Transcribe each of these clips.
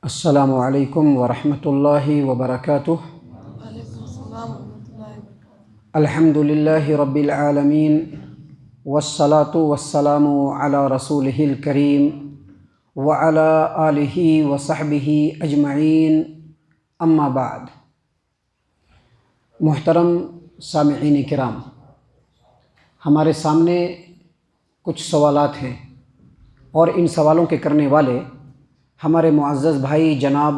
السلام علیکم ورحمۃ اللہ وبرکاتہ۔ وعلیکم السلام ورحمۃ اللہ وبرکاتہ۔ الحمد للہ رب العالمین والصلاة والسلام علی رسولہ الکریم وعلی آلہ وصحبہ اجمعین، اما بعد۔ محترم سامعین کرام، ہمارے سامنے کچھ سوالات ہیں اور ان سوالوں کے کرنے والے ہمارے معزز بھائی جناب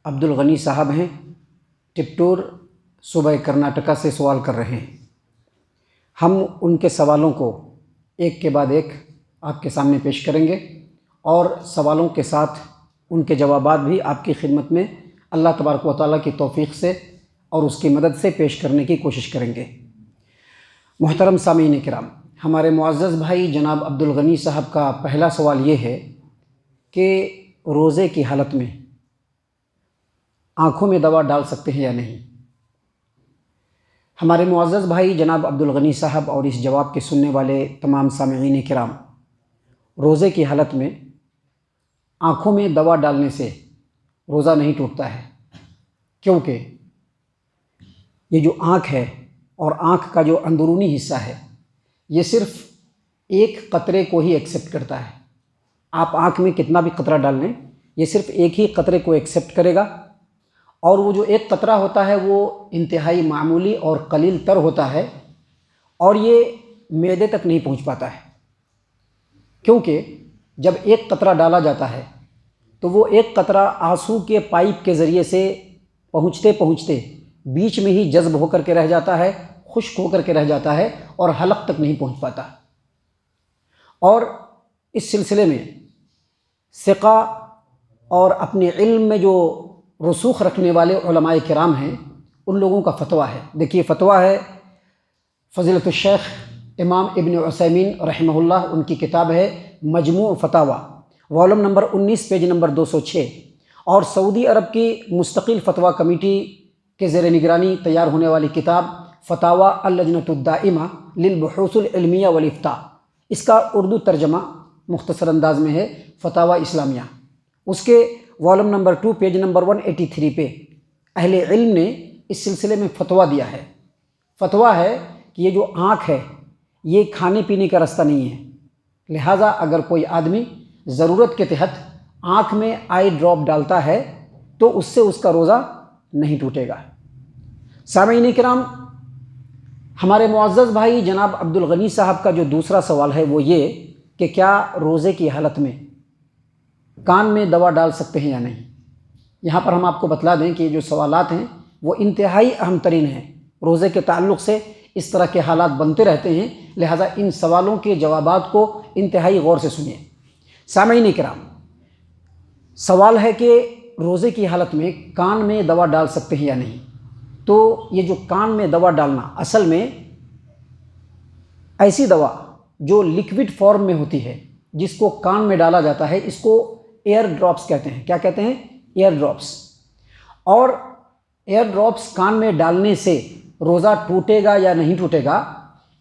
عبدالغنی صاحب ہیں، ٹپٹور، صوبہ کرناٹکا سے سوال کر رہے ہیں۔ ہم ان کے سوالوں کو ایک کے بعد ایک آپ کے سامنے پیش کریں گے اور سوالوں کے ساتھ ان کے جوابات بھی آپ کی خدمت میں اللہ تبارک و تعالیٰ کی توفیق سے اور اس کی مدد سے پیش کرنے کی کوشش کریں گے۔ محترم سامعین کرام، ہمارے معزز بھائی جناب عبدالغنی صاحب کا پہلا سوال یہ ہے کہ روزے کی حالت میں آنکھوں میں دوا ڈال سکتے ہیں یا نہیں۔ ہمارے معزز بھائی جناب عبدالغنی صاحب اور اس جواب کے سننے والے تمام سامعین کرام، روزے کی حالت میں آنکھوں میں دوا ڈالنے سے روزہ نہیں ٹوٹتا ہے، کیونکہ یہ جو آنکھ ہے اور آنکھ کا جو اندرونی حصہ ہے یہ صرف ایک قطرے کو ہی ایکسیپٹ کرتا ہے۔ آپ آنکھ میں کتنا بھی قطرہ ڈال لیں، یہ صرف ایک ہی قطرے کو ایکسیپٹ کرے گا، اور وہ جو ایک قطرہ ہوتا ہے وہ انتہائی معمولی اور قلیل تر ہوتا ہے، اور یہ معدے تک نہیں پہنچ پاتا ہے، کیونکہ جب ایک قطرہ ڈالا جاتا ہے تو وہ ایک قطرہ آنسو کے پائپ کے ذریعے سے پہنچتے پہنچتے بیچ میں ہی جذب ہو کر کے رہ جاتا ہے، خشک ہو کر کے رہ جاتا ہے اور حلق تک نہیں پہنچ پاتا۔ اور اس سلسلے میں ثقہ اور اپنے علم میں جو رسوخ رکھنے والے علماء کرام ہیں ان لوگوں کا فتویٰ ہے۔ دیکھیے، فتویٰ ہے فضیلت الشیخ امام ابن عثیمین رحمہ اللہ، ان کی کتاب ہے مجموع فتاویٰ، والوم نمبر 19 پیج نمبر 206، اور سعودی عرب کی مستقل فتویٰ کمیٹی کے زیر نگرانی تیار ہونے والی کتاب فتاویٰ اللجنۃ الدائمہ للبحوث العلمیہ والافتاء، اس کا اردو ترجمہ مختصر انداز میں ہے فتاویٰ اسلامیہ۔ اس کے والوم نمبر 2 پیج نمبر 183 پہ اہل علم نے اس سلسلے میں فتویٰ دیا ہے۔ فتویٰ ہے کہ یہ جو آنکھ ہے یہ کھانے پینے کا راستہ نہیں ہے، لہٰذا اگر کوئی آدمی ضرورت کے تحت آنکھ میں آئی ڈراپ ڈالتا ہے تو اس سے اس کا روزہ نہیں ٹوٹے گا۔ سامعین کرام، ہمارے معزز بھائی جناب عبدالغنی صاحب کا جو دوسرا سوال ہے وہ یہ کہ کیا روزے کی حالت میں کان میں دوا ڈال سکتے ہیں یا نہیں۔ یہاں پر ہم آپ کو بتلا دیں کہ یہ جو سوالات ہیں وہ انتہائی اہم ترین ہیں۔ روزے کے تعلق سے اس طرح کے حالات بنتے رہتے ہیں، لہٰذا ان سوالوں کے جوابات کو انتہائی غور سے سنیے۔ سامعین کرام، سوال ہے کہ روزے کی حالت میں کان میں دوا ڈال سکتے ہیں یا نہیں۔ تو یہ جو کان میں دوا ڈالنا، اصل میں ایسی دوا جو لکوڈ فارم میں ہوتی ہے جس کو کان میں ڈالا جاتا ہے، اس کو ایئر ڈراپس کہتے ہیں۔ کیا کہتے ہیں؟ Ear drops. اور ایئر ڈراپس کان میں ڈالنے سے روزہ ٹوٹے گا یا نہیں ٹوٹے گا،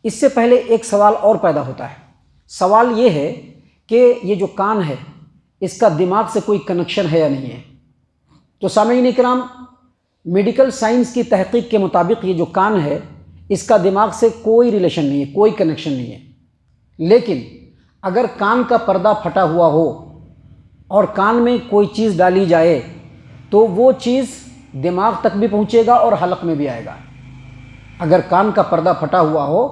اس سے پہلے ایک سوال اور پیدا ہوتا ہے۔ سوال یہ ہے کہ یہ جو کان ہے اس کا دماغ سے کوئی کنیکشن ہے یا نہیں ہے۔ تو سامعین کرام، میڈیکل سائنس کی تحقیق کے مطابق یہ جو کان ہے اس کا دماغ سے کوئی ریلیشن نہیں ہے، کوئی کنیکشن نہیں ہے۔ لیکن اگر کان کا پردہ پھٹا ہوا ہو اور کان میں کوئی چیز ڈالی جائے تو وہ چیز دماغ تک بھی پہنچے گا اور حلق میں بھی آئے گا۔ اگر کان کا پردہ پھٹا ہوا ہو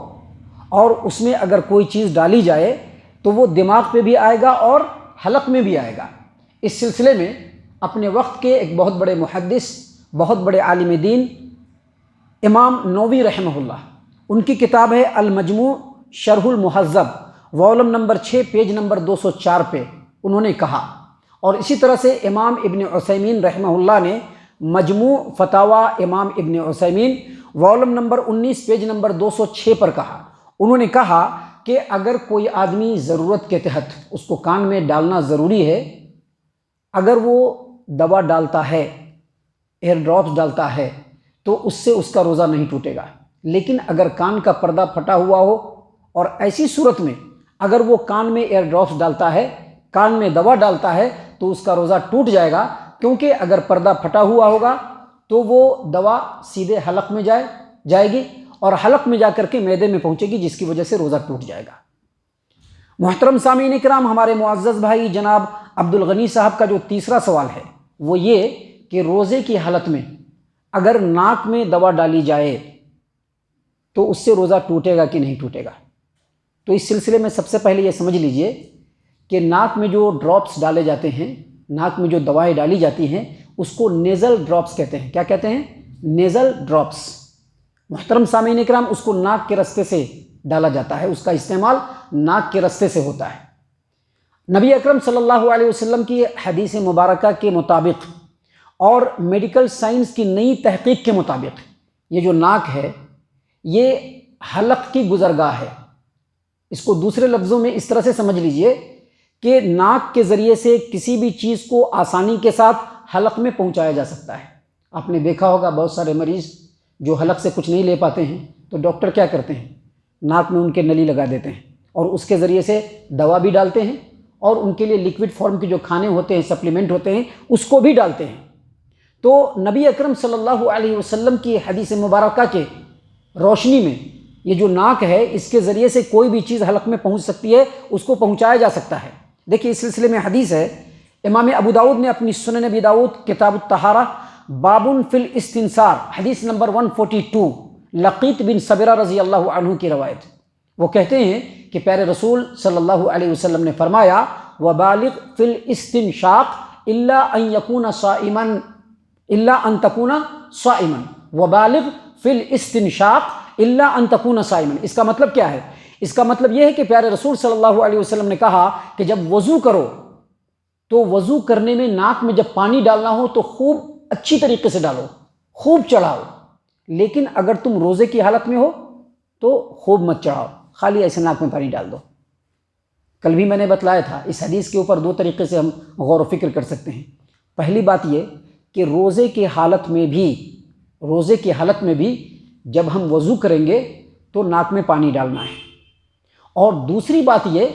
اور اس میں اگر کوئی چیز ڈالی جائے تو وہ دماغ پہ بھی آئے گا اور حلق میں بھی آئے گا۔ اس سلسلے میں اپنے وقت کے ایک بہت بڑے محدث، بہت بڑے عالم دین امام نووی رحمہ اللہ، ان کی کتاب ہے المجموع شرح المہذب، والوم نمبر 6 پیج نمبر 204 پہ انہوں نے کہا، اور اسی طرح سے امام ابن عثیمین رحمہ اللہ نے مجموع فتاویٰ امام ابن عثیمین والوم نمبر 19 پیج نمبر 206 پر کہا۔ انہوں نے کہا کہ اگر کوئی آدمی ضرورت کے تحت اس کو کان میں ڈالنا ضروری ہے، اگر وہ دوا ڈالتا ہے، ایئر ڈراپس ڈالتا ہے، تو اس سے اس کا روزہ نہیں ٹوٹے گا۔ لیکن اگر کان کا پردہ پھٹا ہوا ہو اور ایسی صورت میں اگر وہ کان میں ایئر ڈراپس ڈالتا ہے، کان میں دوا ڈالتا ہے، تو اس کا روزہ ٹوٹ جائے گا، کیونکہ اگر پردہ پھٹا ہوا ہوگا تو وہ دوا سیدھے حلق میں جائے گی اور حلق میں جا کر کے معدے میں پہنچے گی، جس کی وجہ سے روزہ ٹوٹ جائے گا۔ محترم سامعین کرام، ہمارے معزز بھائی جناب عبد الغنی صاحب کا جو تیسرا سوال ہے وہ یہ کہ روزے کی حالت میں اگر ناک میں دوا ڈالی جائے تو اس سے روزہ ٹوٹے گا کہ نہیں ٹوٹے گا؟ تو اس سلسلے میں سب سے پہلے یہ سمجھ لیجئے کہ ناک میں جو ڈراپس ڈالے جاتے ہیں، ناک میں جو دوائیں ڈالی جاتی ہیں، اس کو نیزل ڈراپس کہتے ہیں۔ کیا کہتے ہیں؟ Nasal drops. محترم سامعین کرام، اس کو ناک کے رستے سے ڈالا جاتا ہے، اس کا استعمال ناک کے رستے سے ہوتا ہے۔ نبی اکرم صلی اللہ علیہ وسلم کی حدیث مبارکہ کے مطابق اور میڈیکل سائنس کی نئی تحقیق کے مطابق یہ جو ناک ہے یہ حلق کی گزرگاہ ہے۔ اس کو دوسرے لفظوں میں اس طرح سے سمجھ لیجئے کہ ناک کے ذریعے سے کسی بھی چیز کو آسانی کے ساتھ حلق میں پہنچایا جا سکتا ہے۔ آپ نے دیکھا ہوگا بہت سارے مریض جو حلق سے کچھ نہیں لے پاتے ہیں تو ڈاکٹر کیا کرتے ہیں، ناک میں ان کے نلی لگا دیتے ہیں اور اس کے ذریعے سے دوا بھی ڈالتے ہیں اور ان کے لیے لیکوڈ فارم کے جو کھانے ہوتے ہیں، سپلیمنٹ ہوتے ہیں، اس کو بھی ڈالتے ہیں۔ تو نبی اکرم صلی اللہ علیہ وسلم کی حدیث مبارکہ کے روشنی میں یہ جو ناک ہے اس کے ذریعے سے کوئی بھی چیز حلق میں پہنچ سکتی ہے، اس کو پہنچایا جا سکتا ہے۔ دیکھیے اس سلسلے میں حدیث ہے، امام ابو داؤد نے اپنی سنن ابی داؤد کتاب الطہارہ بابٌ فی الاستنثار حدیث نمبر 142 لقیط بن صبرہ رضی اللہ عنہ کی روایت، وہ کہتے ہیں کہ پیارے رسول صلی اللہ علیہ وسلم نے فرمایا وبالغ فی الاستنشاق الا ان یکون صائما الا ان تکون صائما، وبالغ فی الاستنشاق الا ان تکون صائما۔ اس کا مطلب کیا ہے؟ اس کا مطلب یہ ہے کہ پیارے رسول صلی اللہ علیہ وسلم نے کہا کہ جب وضو کرو تو وضو کرنے میں ناک میں جب پانی ڈالنا ہو تو خوب اچھی طریقے سے ڈالو، خوب چڑھاؤ، لیکن اگر تم روزے کی حالت میں ہو تو خوب مت چڑھاؤ، خالی ایسے ناک میں پانی ڈال دو۔ کل بھی میں نے بتلایا تھا اس حدیث کے اوپر دو طریقے سے ہم غور و فکر کر سکتے ہیں۔ پہلی بات یہ کہ روزے کی حالت میں بھی جب ہم وضو کریں گے تو ناک میں پانی ڈالنا ہے، اور دوسری بات یہ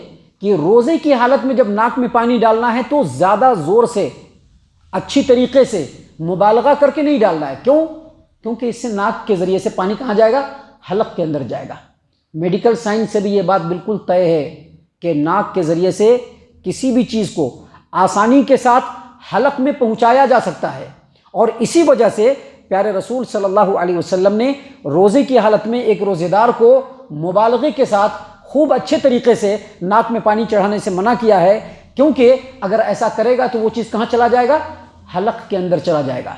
کہ روزے کی حالت میں جب ناک میں پانی ڈالنا ہے تو زیادہ زور سے اچھی طریقے سے مبالغہ کر کے نہیں ڈالنا ہے۔ کیوں؟ کیونکہ اس سے ناک کے ذریعے سے پانی کہاں جائے گا؟ حلق کے اندر جائے گا۔ میڈیکل سائنس سے بھی یہ بات بالکل طے ہے کہ ناک کے ذریعے سے کسی بھی چیز کو آسانی کے ساتھ حلق میں پہنچایا جا سکتا ہے، اور اسی وجہ سے پیارے رسول صلی اللہ علیہ وسلم نے روزے کی حالت میں ایک روزے دار کو مبالغے کے ساتھ خوب اچھے طریقے سے ناک میں پانی چڑھانے سے منع کیا ہے، کیونکہ اگر ایسا کرے گا تو وہ چیز کہاں چلا جائے گا؟ حلق کے اندر چلا جائے گا۔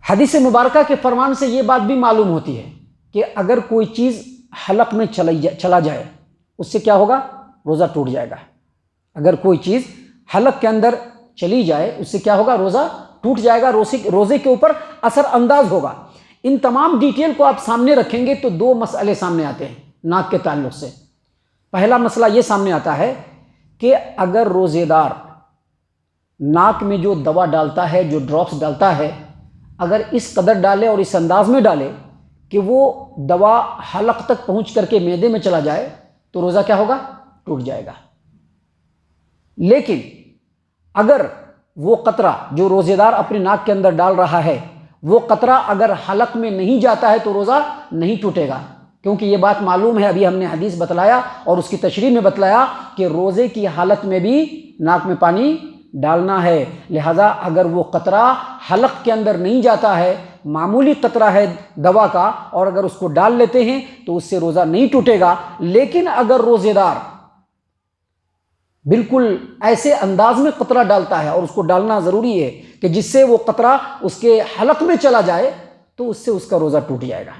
حدیث مبارکہ کے فرمان سے یہ بات بھی معلوم ہوتی ہے کہ اگر کوئی چیز حلق میں چلا جائے اس سے کیا ہوگا؟ روزہ ٹوٹ جائے گا۔ اگر کوئی چیز حلق کے اندر چلی جائے اس سے کیا ہوگا؟ روزہ ٹوٹ جائے گا، روزے کے اوپر اثر انداز ہوگا۔ ان تمام ڈیٹیل کو آپ سامنے رکھیں گے تو دو مسئلے سامنے آتے ہیں ناک کے تعلق سے۔ پہلا مسئلہ یہ سامنے آتا ہے کہ اگر روزے دار ناک میں جو دوا ڈالتا ہے، جو ڈراپس ڈالتا ہے، اگر اس قدر ڈالے اور اس انداز میں ڈالے کہ وہ دوا حلق تک پہنچ کر کے معدے میں چلا جائے تو روزہ کیا ہوگا؟ ٹوٹ جائے گا۔ لیکن اگر وہ قطرہ جو روزے دار اپنے ناک کے اندر ڈال رہا ہے وہ قطرہ اگر حلق میں نہیں جاتا ہے تو روزہ نہیں ٹوٹے گا، کیونکہ یہ بات معلوم ہے، ابھی ہم نے حدیث بتلایا اور اس کی تشریح میں بتلایا کہ روزے کی حالت میں بھی ناک میں پانی ڈالنا ہے، لہذا اگر وہ قطرہ حلق کے اندر نہیں جاتا ہے، معمولی قطرہ ہے دوا کا، اور اگر اس کو ڈال لیتے ہیں تو اس سے روزہ نہیں ٹوٹے گا۔ لیکن اگر روزے دار بالکل ایسے انداز میں قطرہ ڈالتا ہے، اور اس کو ڈالنا ضروری ہے کہ جس سے وہ قطرہ اس کے حلق میں چلا جائے، تو اس سے اس کا روزہ ٹوٹ جائے گا۔